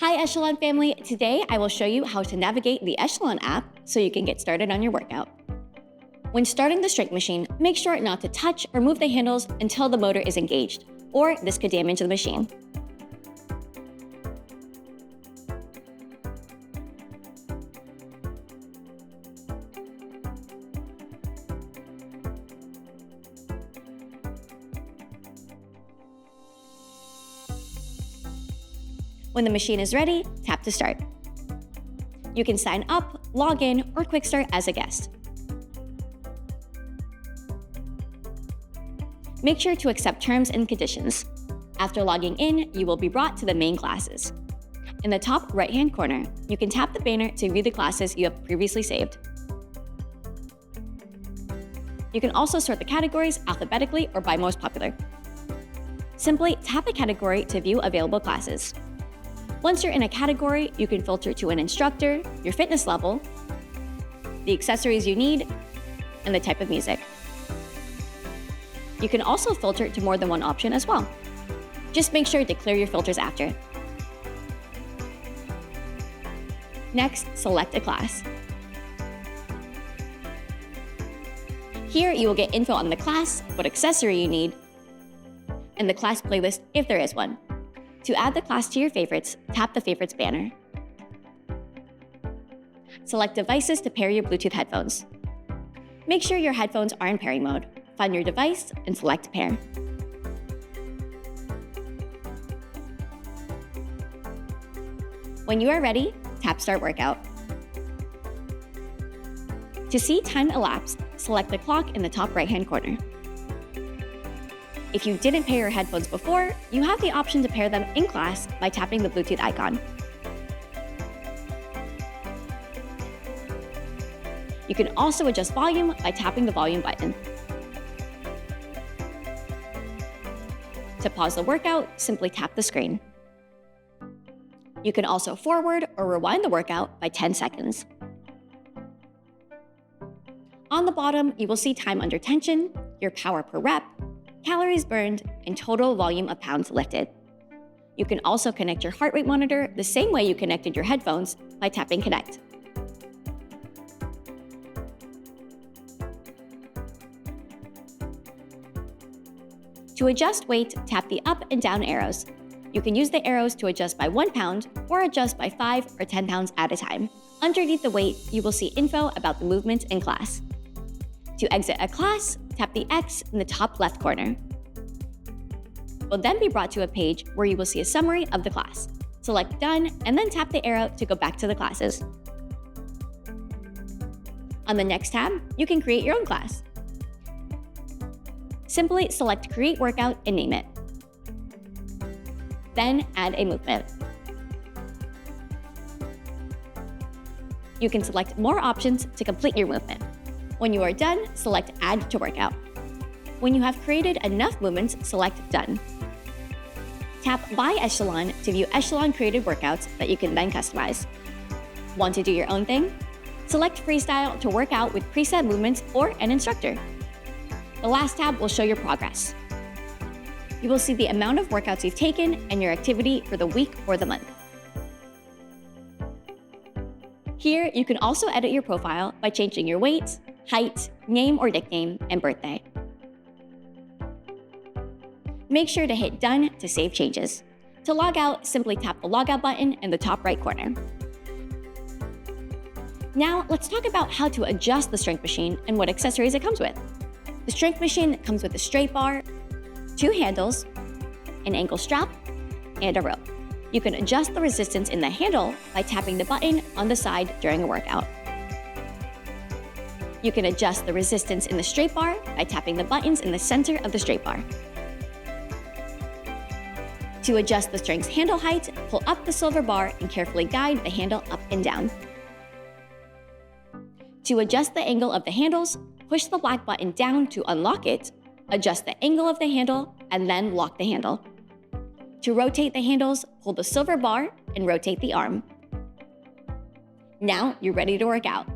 Hi Echelon family, today I will show you how to navigate the Echelon app so you can get started on your workout. When starting the strength machine, make sure not to touch or move the handles until the motor is engaged, or this could damage the machine. When the machine is ready, tap to start. You can sign up, log in, or QuickStart as a guest. Make sure to accept terms and conditions. After logging in, you will be brought to the main classes. In the top right-hand corner, you can tap the banner to view the classes you have previously saved. You can also sort the categories alphabetically or by most popular. Simply tap a category to view available classes. Once you're in a category, you can filter to an instructor, your fitness level, the accessories you need, and the type of music. You can also filter to more than one option as well. Just make sure to clear your filters after. Next, select a class. Here, you will get info on the class, what accessory you need, and the class playlist if there is one. To add the class to your favorites, tap the Favorites banner. Select devices to pair your Bluetooth headphones. Make sure your headphones are in pairing mode. Find your device and select Pair. When you are ready, tap Start Workout. To see time elapsed, select the clock in the top right-hand corner. If you didn't pair your headphones before, you have the option to pair them in class by tapping the Bluetooth icon. You can also adjust volume by tapping the volume button. To pause the workout, simply tap the screen. You can also forward or rewind the workout by 10 seconds. On the bottom, you will see time under tension, your power per rep, calories burned, and total volume of pounds lifted. You can also connect your heart rate monitor the same way you connected your headphones by tapping Connect. To adjust weight, tap the up and down arrows. You can use the arrows to adjust by 1 pound or adjust by 5 or 10 pounds at a time. Underneath the weight, you will see info about the movements in class. To exit a class, tap the X in the top left corner. You'll then be brought to a page where you will see a summary of the class. Select Done and then tap the arrow to go back to the classes. On the next tab, you can create your own class. Simply select Create Workout and name it. Then add a movement. You can select more options to complete your movement. When you are done, select Add to Workout. When you have created enough movements, select Done. Tap Buy Echelon to view Echelon created workouts that you can then customize. Want to do your own thing? Select Freestyle to work out with preset movements or an instructor. The last tab will show your progress. You will see the amount of workouts you've taken and your activity for the week or the month. Here, you can also edit your profile by changing your weight, height, name or nickname, and birthday. Make sure to hit Done to save changes. To log out, simply tap the Logout button in the top right corner. Now, let's talk about how to adjust the strength machine and what accessories it comes with. The strength machine comes with a straight bar, 2 handles, an ankle strap, and a rope. You can adjust the resistance in the handle by tapping the button on the side during a workout. You can adjust the resistance in the straight bar by tapping the buttons in the center of the straight bar. To adjust the strength's handle height, pull up the silver bar and carefully guide the handle up and down. To adjust the angle of the handles, push the black button down to unlock it, adjust the angle of the handle, and then lock the handle. To rotate the handles, pull the silver bar and rotate the arm. Now you're ready to work out.